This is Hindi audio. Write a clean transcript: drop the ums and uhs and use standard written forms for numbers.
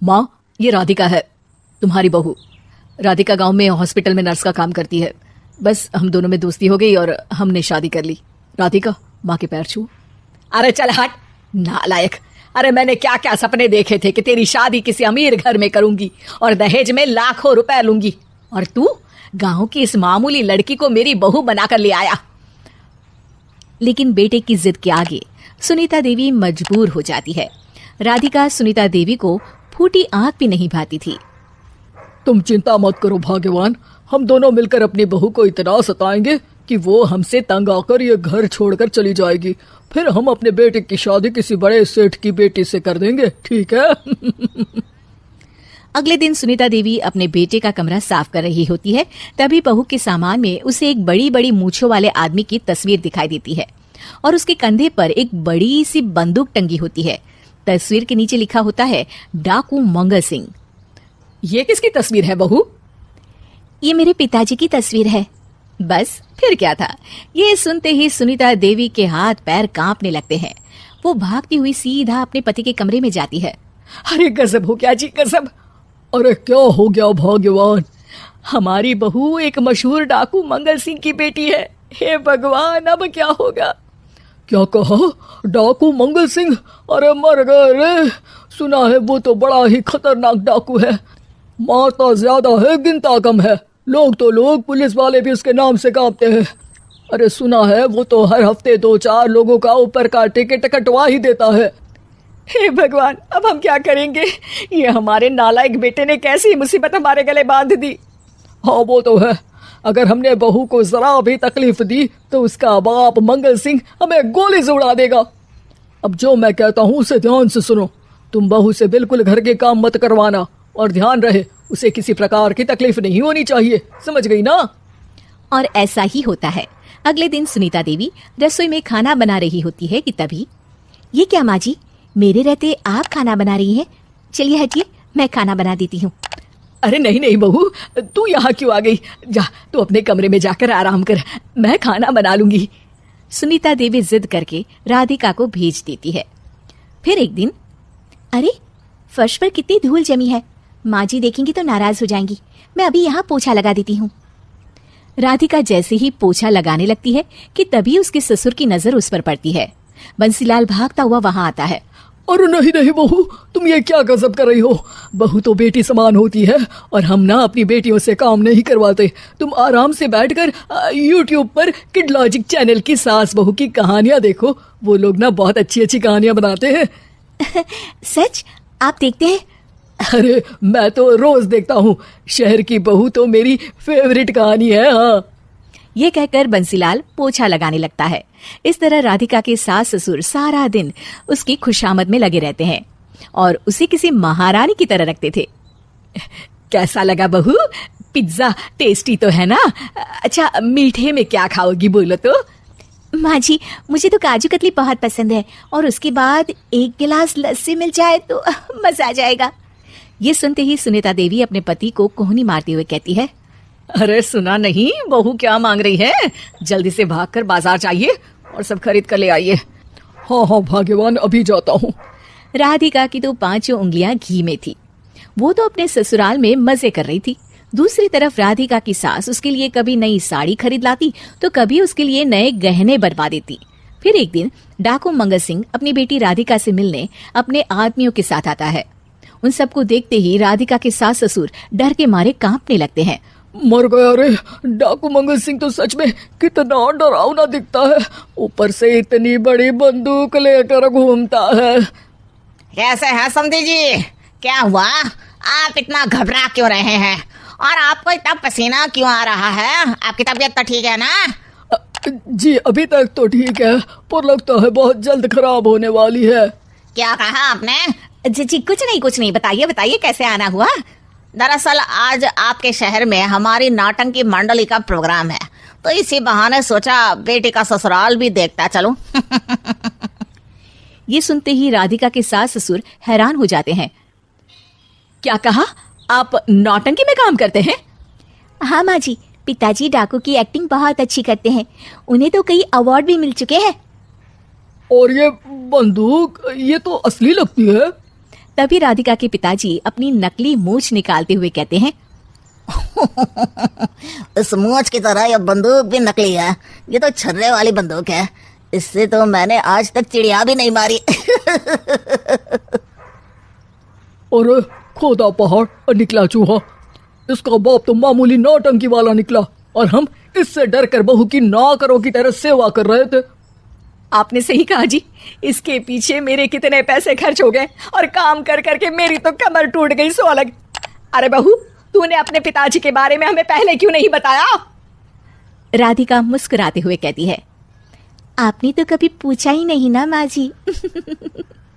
माँ, ये राधिका है, तुम्हारी बहू। राधिका गांव में हॉस्पिटल में नर्स का काम करती है। बस हम दोनों में दोस्ती हो गई और हमने शादी कर ली। राधिका, माँ के पैर छू। अरे चल हट नालायक। अरे मैंने क्या क्या सपने देखे थे कि तेरी शादी किसी अमीर घर में करूंगी और दहेज में लाखों रुपए लूंगी, और तू गांव की इस मामूली लड़की को मेरी बहू बनाकर ले आया। लेकिन बेटे की जिद के आगे सुनीता देवी मजबूर हो जाती है। राधिका सुनीता देवी को फूटी आंख भी नहीं भाती थी। तुम चिंता मत करो भाग्यवान, हम दोनों मिलकर अपनी बहू को इतना सताएंगे कि वो हमसे तंग आकर ये घर छोड़कर चली जाएगी। फिर हम अपने बेटे की शादी किसी बड़े सेठ की बेटी से कर देंगे, ठीक है? अगले दिन सुनीता देवी अपने बेटे का कमरा साफ कर रही होती है। तभी बहू के सामान में उसे एक बड़ी बड़ी मूंछों वाले आदमी की तस्वीर दिखाई देती है और उसके कंधे पर एक बड़ी सी बंदूक टंगी होती है। तस्वीर के नीचे लिखा होता है डाकू मंगल सिंह। ये किसकी तस्वीर है बहू? ये मेरे पिताजी की तस्वीर है। बस फिर क्या था। ये सुनते ही सुनीता देवी के हाथ पैर कांपने लगते हैं। वो भागती हुई सीधा अपने पति के कमरे में जाती है। अरे गजब हो गया जी, गजब। अरे क्या हो गया भाग्यवान? हमारी बहू एक मशहूर डाकू मंगल सिंह की बेटी है। हे भगवान, अब क्या होगा? क्या कहा? डाकू मंगल सिंह? अरे मर गए रे। सुना है वो तो बड़ा ही खतरनाक डाकू है, मारता ज्यादा है गिनता कम है। लोग पुलिस वाले भी उसके नाम से कांपते हैं। अरे सुना है वो तो हर हफ्ते 2-4 लोगों का ऊपर का टिकट कटवा ही देता है। हे भगवान, अब हम क्या करेंगे? ये हमारे नालायक बेटे ने कैसी मुसीबत हमारे गले बांध दी। हाँ वो तो है, अगर हमने बहू को जरा भी तकलीफ दी तो उसका बाप मंगल सिंह हमें गोली से उड़ा देगा। अब जो मैं कहता हूँ उसे ध्यान से सुनो। तुम बहू से बिल्कुल घर के काम मत करवाना, और ध्यान रहे उसे किसी प्रकार की तकलीफ नहीं होनी चाहिए, समझ गई ना? और ऐसा ही होता है। अगले दिन सुनीता देवी रसोई में खाना बना रही होती है कि तभी, ये क्या माँ जी, मेरे रहते आप खाना बना रही हैं? चलिए हटिए, मैं खाना बना देती हूँ। अरे नहीं नहीं बहू, तू यहाँ क्यों आ गई? जा तू अपने कमरे में जाकर आराम कर, मैं खाना बना लूंगी। सुनीता देवी जिद करके राधिका को भेज देती है। फिर एक दिन, अरे फर्श पर कितनी धूल जमी है, माँ जी देखेंगी तो नाराज हो जाएंगी, मैं अभी यहाँ पोछा लगा देती हूँ। राधिका जैसे ही पोछा लगाने लगती है कि तभी उसके ससुर की नजर उस पर पड़ती है। बंसीलाल भागता हुआ वहां आता है। अरे नहीं नहीं बहू, तुम ये क्या गजब कर रही हो? बहू तो बेटी समान होती है और हम ना अपनी बेटियों से काम नहीं करवाते। तुम आराम से बैठकर YouTube पर किड लॉजिक चैनल की सास बहू की कहानियां देखो। वो लोग ना बहुत अच्छी अच्छी कहानियां बनाते हैं। सच? आप देखते हैं? अरे मैं तो रोज देखता हूँ। शहर की बहू तो मेरी फेवरेट कहानी है। हाँ, ये कहकर बंसीलाल पोछा लगाने लगता है। इस तरह राधिका के सास ससुर सारा दिन उसकी खुशामद में लगे रहते हैं और उसे किसी महारानी की तरह रखते थे। कैसा लगा बहू? पिज्जा टेस्टी तो है ना? अच्छा, मीठे में क्या खाओगी बोलो तो? माँ जी, मुझे तो काजू कतली बहुत पसंद है और उसके बाद एक गिलास लस्सी मिल जाए तो मजा आ जाएगा। ये सुनते ही सुनीता देवी अपने पति को कोहनी मारते हुए कहती है, अरे सुना नहीं, बहू क्या मांग रही है? जल्दी से भागकर बाजार जाइए और सब खरीद कर ले आइए। हाँ हाँ भाग्यवान, अभी जाता हूँ। राधिका की तो 5 उंगलियां घी में थी। वो तो अपने ससुराल में मजे कर रही थी। दूसरी तरफ राधिका की सास उसके लिए कभी नई साड़ी खरीद लाती तो कभी उसके लिए नए गहने बनवा देती। फिर एक दिन डाकू मंगल सिंह अपनी बेटी राधिका से मिलने अपने आदमियों के साथ आता है। उन सबको देखते ही राधिका के सास ससुर डर के मारे कांपने लगते हैं। मर गया रे, डाकू मंगल सिंह तो सच में कितना डरावना दिखता है, ऊपर से इतनी बड़ी बंदूक लेकर घूमता है। कैसे है समधी जी? क्या हुआ? आप इतना घबरा क्यों रहे हैं और आपको इतना पसीना क्यों आ रहा है? आपकी तबीयत तो ठीक है ना? जी अभी तक तो ठीक है, पर लगता है बहुत जल्द खराब होने वाली है। क्या कहा आपने? जी कुछ नहीं, बताइए बताइए कैसे आना हुआ? दरअसल आज आपके शहर में हमारी नाटंकी मंडली का प्रोग्राम है, तो इसी बहाने सोचा बेटी का ससुराल भी देखता चलूं। ये सुनते ही राधिका के सास ससुर हैरान हो जाते हैं। क्या कहा? आप नौटंकी में काम करते हैं? हाँ माँ जी, पिताजी डाकू की एक्टिंग बहुत अच्छी करते हैं, उन्हें तो कई अवार्ड भी मिल चुके हैं। और ये बंदूक, ये तो असली लगती है। तभी राधिका के पिताजी अपनी नकली मूंछ निकालते हुए कहते हैं, इस मूंछ की तरह यह बंदूक भी नकली है। ये तो छर्रे वाली बंदूक है। इससे तो मैंने आज तक चिड़िया भी नहीं मारी। अरे खोदा पहाड़ और निकला चूहा। इसका बाप तो मामूली नौटंकी वाला निकला और हम इससे डर कर बहू की नौकरों की तरह सेवा कर रहे थे। आपने सही कहा जी, इसके पीछे मेरे कितने पैसे खर्च हो गए और काम कर करके मेरी तो कमर टूट गई सो अलग। अरे बहू, तूने अपने पिताजी के बारे में हमें पहले क्यों नहीं बताया? राधिका मुस्कुराते हुए कहती है, आपने तो कभी पूछा ही नहीं ना माँ जी।